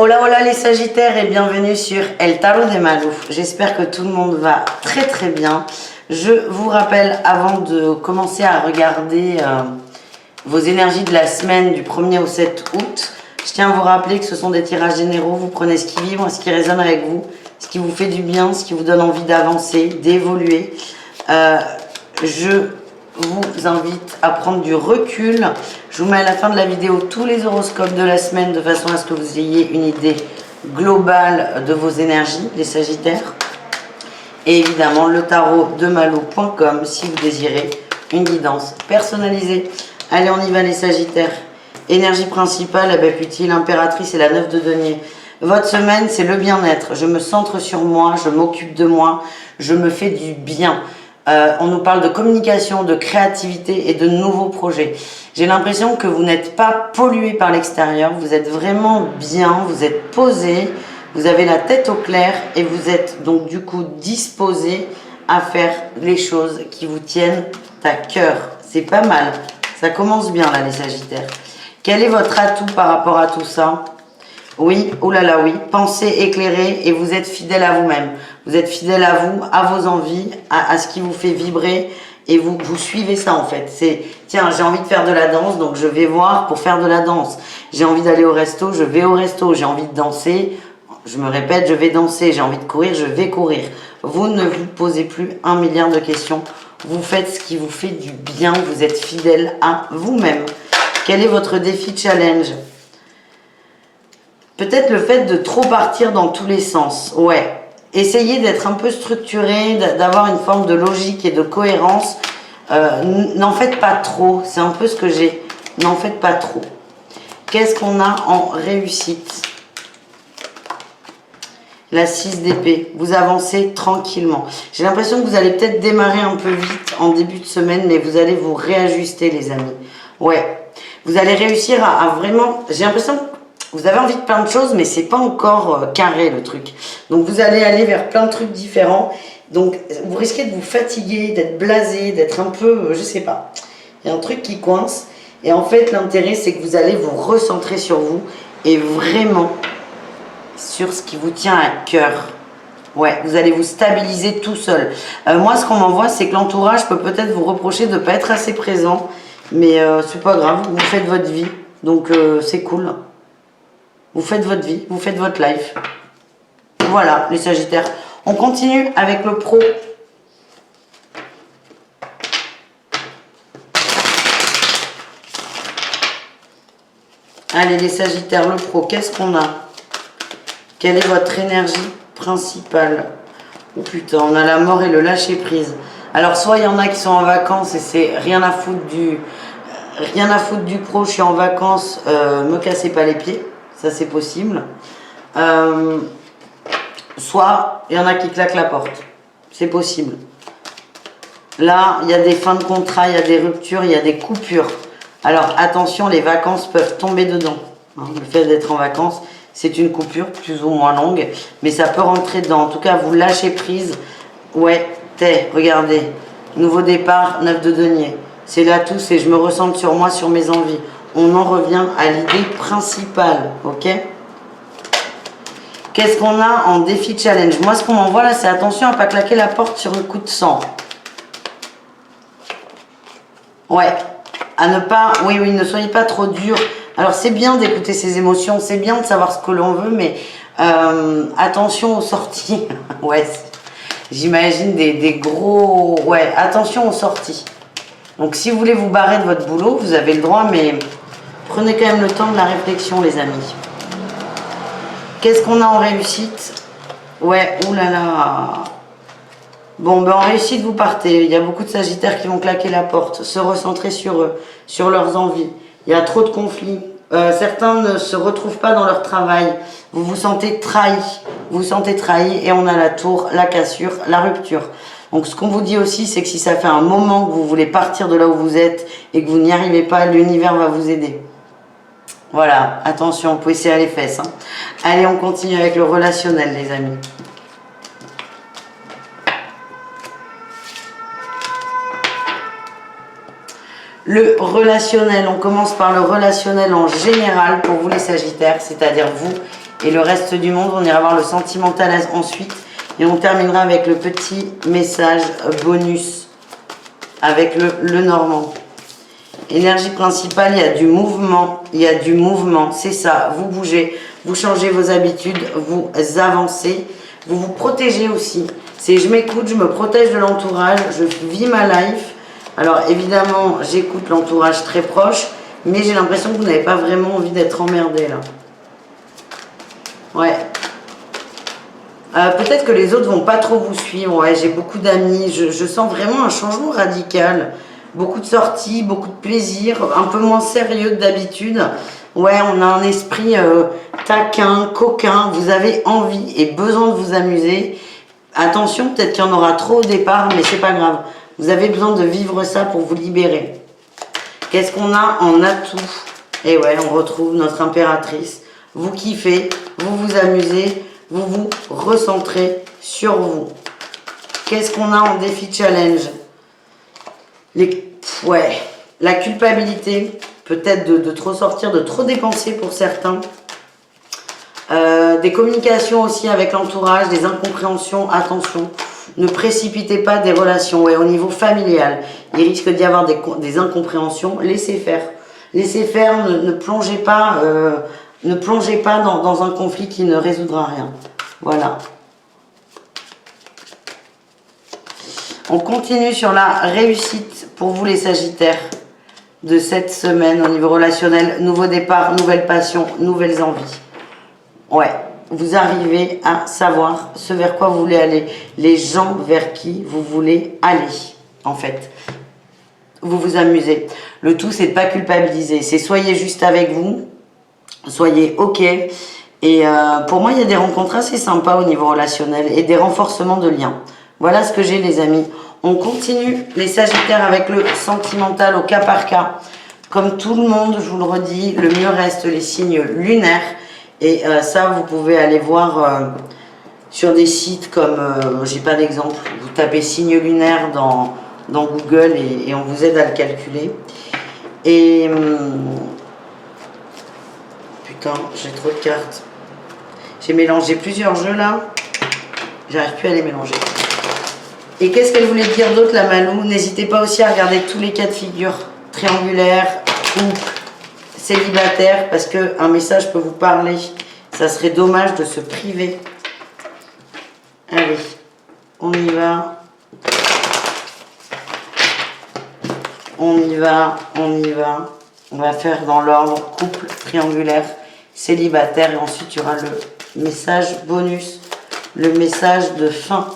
Hola hola les Sagittaires et bienvenue sur El Tarot de Malou. J'espère que tout le monde va très très bien. Je vous rappelle avant de commencer à regarder vos énergies de la semaine du 1er au 7 août, je tiens à vous rappeler que ce sont des tirages généraux. Vous prenez ce qui vibre, ce qui résonne avec vous, ce qui vous fait du bien, ce qui vous donne envie d'avancer, d'évoluer. Je vous invite à prendre du recul. Je vous mets à la fin de la vidéo tous les horoscopes de la semaine de façon à ce que vous ayez une idée globale de vos énergies, les Sagittaires. Et évidemment le tarot de malou.com si vous désirez une guidance personnalisée. Allez, on y va les Sagittaires. Énergie principale, abbé utile, impératrice et la 9 de denier. Votre semaine, c'est le bien-être. Je me centre sur moi, je m'occupe de moi, je me fais du bien. On nous parle de communication, de créativité et de nouveaux projets. J'ai l'impression que vous n'êtes pas pollué par l'extérieur, vous êtes vraiment bien, vous êtes posé, vous avez la tête au clair et vous êtes donc du coup disposé à faire les choses qui vous tiennent à cœur. C'est pas mal, ça commence bien là les Sagittaires. Quel est votre atout par rapport à tout ça ? Oui, oh là là oui, pensez éclairé et vous êtes fidèle à vous-même. Vous êtes fidèle à vous, à vos envies, à ce qui vous fait vibrer et vous suivez ça en fait. C'est, tiens, j'ai envie de faire de la danse, donc je vais voir pour faire de la danse. J'ai envie d'aller au resto, je vais au resto. J'ai envie de danser, je me répète, je vais danser. J'ai envie de courir, je vais courir. Vous ne vous posez plus 1 milliard de questions. Vous faites ce qui vous fait du bien, vous êtes fidèle à vous-même. Quel est votre défi challenge ? Peut-être le fait de trop partir dans tous les sens, ouais. Essayez d'être un peu structuré, d'avoir une forme de logique et de cohérence. N'en faites pas trop, c'est un peu ce que j'ai. N'en faites pas trop. Qu'est-ce qu'on a en réussite ? La 6 d'épée, vous avancez tranquillement. J'ai l'impression que vous allez peut-être démarrer un peu vite en début de semaine, mais vous allez vous réajuster les amis. Ouais, vous allez réussir à vraiment... J'ai l'impression que vous avez envie de plein de choses, mais c'est pas encore carré le truc. Donc vous allez aller vers plein de trucs différents. Donc vous risquez de vous fatiguer, d'être blasé, d'être un peu, je sais pas. Il y a un truc qui coince. Et en fait, l'intérêt, c'est que vous allez vous recentrer sur vous et vraiment sur ce qui vous tient à cœur. Ouais, vous allez vous stabiliser tout seul. Moi, ce qu'on m'envoie, c'est que l'entourage peut peut-être vous reprocher de ne pas être assez présent. Mais c'est pas grave, vous faites votre vie. Donc c'est cool. Vous faites votre vie, vous faites votre life. Voilà, les Sagittaires. On continue avec le pro. Allez, les Sagittaires, le pro, qu'est-ce qu'on a ? Quelle est votre énergie principale ? Oh putain, on a la mort et le lâcher-prise. Alors, soit il y en a qui sont en vacances et c'est rien à foutre du pro, je suis en vacances, me cassez pas les pieds. Ça, c'est possible. Soit, il y en a qui claquent la porte. C'est possible. Là, il y a des fins de contrat, il y a des ruptures, il y a des coupures. Alors, attention, les vacances peuvent tomber dedans. Le fait d'être en vacances, c'est une coupure plus ou moins longue, mais ça peut rentrer dedans. En tout cas, vous lâchez prise. Ouais, regardez. Nouveau départ, 9 de denier. C'est là tout, c'est je me recentre sur moi, sur mes envies. On en revient à l'idée principale, ok ? Qu'est-ce qu'on a en défi challenge ? Moi, ce qu'on m'envoie là, c'est attention à ne pas claquer la porte sur un coup de sang. Ouais, à ne pas... Oui, ne soyez pas trop dur. Alors, c'est bien d'écouter ses émotions, c'est bien de savoir ce que l'on veut, mais attention aux sorties. Ouais, j'imagine des gros... Ouais, attention aux sorties. Donc, si vous voulez vous barrer de votre boulot, vous avez le droit, mais prenez quand même le temps de la réflexion, les amis. Qu'est-ce qu'on a en réussite ? Ouais, oulala. Bon, ben en réussite, vous partez. Il y a beaucoup de Sagittaires qui vont claquer la porte, se recentrer sur eux, sur leurs envies. Il y a trop de conflits. Certains ne se retrouvent pas dans leur travail. Vous vous sentez trahi. Vous vous sentez trahi et on a la tour, la cassure, la rupture. Donc ce qu'on vous dit aussi, c'est que si ça fait un moment que vous voulez partir de là où vous êtes et que vous n'y arrivez pas, l'univers va vous aider. Voilà, attention, vous pouvez serrer les fesses. Hein. Allez, on continue avec le relationnel, les amis. Le relationnel, on commence par le relationnel en général pour vous les Sagittaires, c'est-à-dire vous Et le reste du monde, on ira voir le sentimental ensuite. Et on terminera avec le petit message bonus avec le normand. Énergie principale, il y a du mouvement. Il y a du mouvement, c'est ça. Vous bougez, vous changez vos habitudes, vous avancez. Vous vous protégez aussi. C'est je m'écoute, je me protège de l'entourage, je vis ma life. Alors évidemment, j'écoute l'entourage très proche, mais j'ai l'impression que vous n'avez pas vraiment envie d'être emmerdé là. Ouais. Peut-être que les autres vont pas trop vous suivre. Ouais, j'ai beaucoup d'amis. Je sens vraiment un changement radical. Beaucoup de sorties, beaucoup de plaisir, un peu moins sérieux que d'habitude. Ouais, on a un esprit taquin, coquin. Vous avez envie et besoin de vous amuser. Attention, peut-être qu'il y en aura trop au départ, mais c'est pas grave. Vous avez besoin de vivre ça pour vous libérer. Qu'est-ce qu'on a en atout? Et ouais, on retrouve notre impératrice. Vous kiffez, vous vous amusez, vous vous recentrez sur vous. Qu'est-ce qu'on a en défi challenge? Ouais, la culpabilité, peut-être de trop sortir, de trop dépenser pour certains. Des communications aussi avec l'entourage, des incompréhensions, attention. Ne précipitez pas des relations. Ouais, au niveau familial, il risque d'y avoir des incompréhensions. Laissez faire. Laissez faire, ne plongez pas, dans un conflit qui ne résoudra rien. Voilà. On continue sur la réussite pour vous les Sagittaires de cette semaine au niveau relationnel. Nouveau départ, nouvelle passion, nouvelles envies. Ouais, vous arrivez à savoir ce vers quoi vous voulez aller, les gens vers qui vous voulez aller, en fait. Vous vous amusez. Le tout, c'est de ne pas culpabiliser. C'est soyez juste avec vous, soyez OK. Et pour moi, il y a des rencontres assez sympas au niveau relationnel et des renforcements de liens. Voilà ce que j'ai, les amis. On continue les Sagittaires avec le sentimental au cas par cas. Comme tout le monde, je vous le redis, le mieux reste les signes lunaires. Et ça, vous pouvez aller voir sur des sites comme, j'ai pas d'exemple, vous tapez signe lunaire dans Google et on vous aide à le calculer. Et putain, j'ai trop de cartes. J'ai mélangé plusieurs jeux là. J'arrive plus à les mélanger. Et qu'est-ce qu'elle voulait dire d'autre, la Malou? N'hésitez pas aussi à regarder tous les cas de figure. Triangulaire, couple, célibataire, parce qu'un message peut vous parler. Ça serait dommage de se priver. Allez, on y va. On y va, on y va. On va faire dans l'ordre couple, triangulaire, célibataire. Et ensuite, il y aura le message bonus, le message de fin.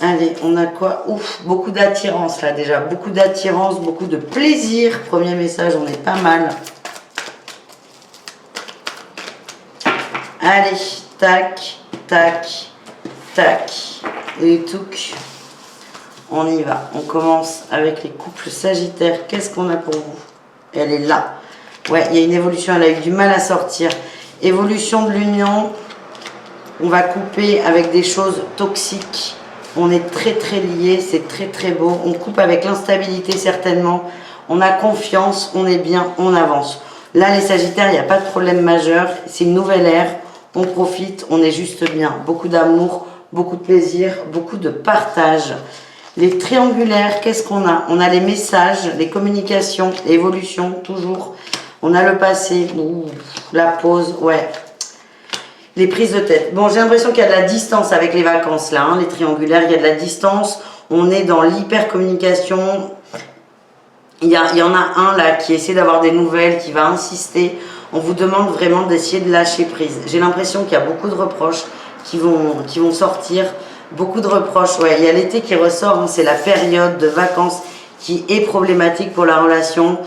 Allez, on a quoi? Ouf, beaucoup d'attirance là déjà. Beaucoup d'attirance, beaucoup de plaisir. Premier message, on est pas mal. Allez, tac, tac, tac. Et tout. On y va. On commence avec les couples sagittaires. Qu'est-ce qu'on a pour vous? Elle est là. Ouais, il y a une évolution. Elle a eu du mal à sortir. Évolution de l'union. On va couper avec des choses toxiques. On est très très liés, c'est très très beau. On coupe avec l'instabilité certainement. On a confiance, on est bien, on avance. Là les Sagittaires, il n'y a pas de problème majeur. C'est une nouvelle ère. On profite, on est juste bien. Beaucoup d'amour, beaucoup de plaisir, beaucoup de partage. Les triangulaires, qu'est-ce qu'on a? On a les messages, les communications, l'évolution, toujours. On a le passé, la pause, ouais. Les prises de tête. Bon, j'ai l'impression qu'il y a de la distance avec les vacances là, hein, les triangulaires, il y a de la distance. On est dans l'hyper-communication. Il y en a un là qui essaie d'avoir des nouvelles, qui va insister. On vous demande vraiment d'essayer de lâcher prise. J'ai l'impression qu'il y a beaucoup de reproches qui vont sortir. Beaucoup de reproches, ouais. Il y a l'été qui ressort, hein, c'est la période de vacances qui est problématique pour la relation.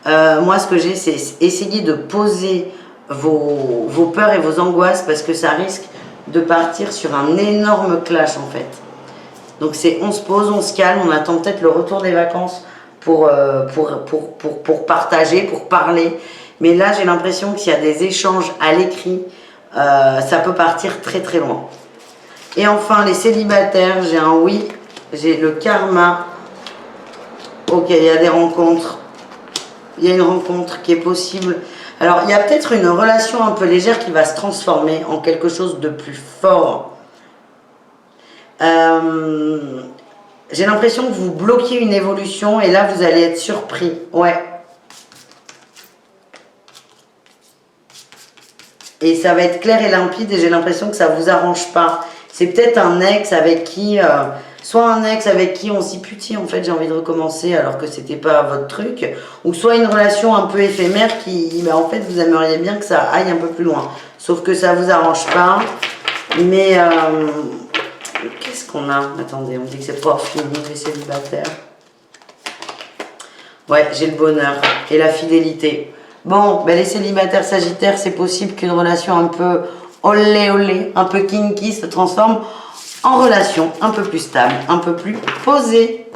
Moi, ce que j'ai, c'est essayer de poser vos peurs et vos angoisses parce que ça risque de partir sur un énorme clash en fait. Donc c'est on se pose, on se calme, on attend peut-être le retour des vacances pour partager, pour parler. Mais là j'ai l'impression que s'il y a des échanges à l'écrit, ça peut partir très très loin. Et enfin les célibataires, j'ai un oui, j'ai le karma Ok, il y a des rencontres. Il y a une rencontre qui est possible. Alors, il y a peut-être une relation un peu légère qui va se transformer en quelque chose de plus fort. J'ai l'impression que vous bloquez une évolution et là, vous allez être surpris. Ouais. Et ça va être clair et limpide et j'ai l'impression que ça vous arrange pas. C'est peut-être un ex avec qui... soit un ex avec qui on s'y putit, en fait, j'ai envie de recommencer alors que c'était pas votre truc. Ou soit une relation un peu éphémère qui... en fait, vous aimeriez bien que ça aille un peu plus loin. Sauf que ça vous arrange pas. Mais... qu'est-ce qu'on a? Attendez, on dit que c'est pas fini, les célibataires. Ouais, j'ai le bonheur et la fidélité. Bon, ben les célibataires sagittaires, c'est possible qu'une relation un peu olé olé, un peu kinky se transforme en relation un peu plus stable, un peu plus posée.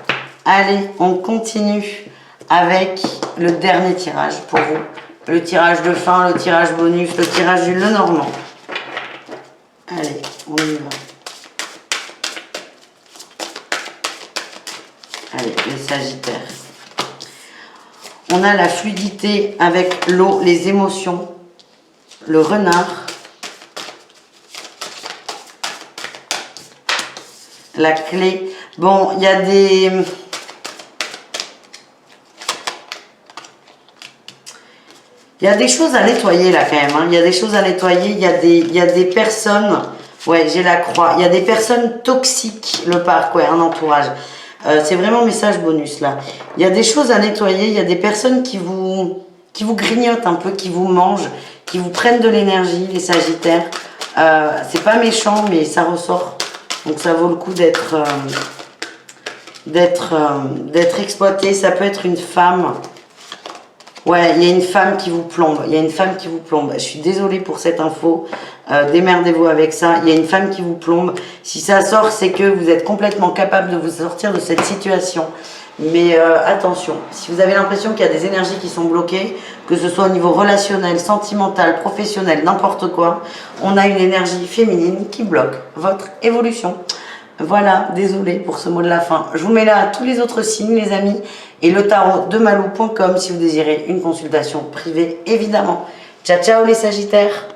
Allez, on continue avec le dernier tirage pour vous. Le tirage de fin, le tirage bonus, le tirage du Lenormand. Allez, on y va. Allez, les sagittaires. On a la fluidité avec l'eau, les émotions, le renard, la clé. Bon, il y a des... Il y a des choses à nettoyer là quand même. Hein. Il y a des choses à nettoyer. Il y a des personnes... Ouais, j'ai la croix. Il y a des personnes toxiques, le parc, ouais, un entourage. C'est vraiment message bonus là. Il y a des choses à nettoyer, il y a des personnes qui vous grignotent un peu, qui vous mangent, qui vous prennent de l'énergie, les sagittaires. C'est pas méchant, mais ça ressort. Donc ça vaut le coup d'être exploité. Ça peut être une femme. Ouais, il y a une femme qui vous plombe. Il y a une femme qui vous plombe. Je suis désolée pour cette info. Démerdez-vous avec ça. Il y a une femme qui vous plombe. Si ça sort, c'est que vous êtes complètement capable de vous sortir de cette situation. Mais attention, si vous avez l'impression qu'il y a des énergies qui sont bloquées, que ce soit au niveau relationnel, sentimental, professionnel, n'importe quoi, on a une énergie féminine qui bloque votre évolution. Voilà, désolé pour ce mot de la fin. Je vous mets là tous les autres signes, les amis, et le tarot de malou.com si vous désirez une consultation privée, évidemment. Ciao, ciao les sagittaires!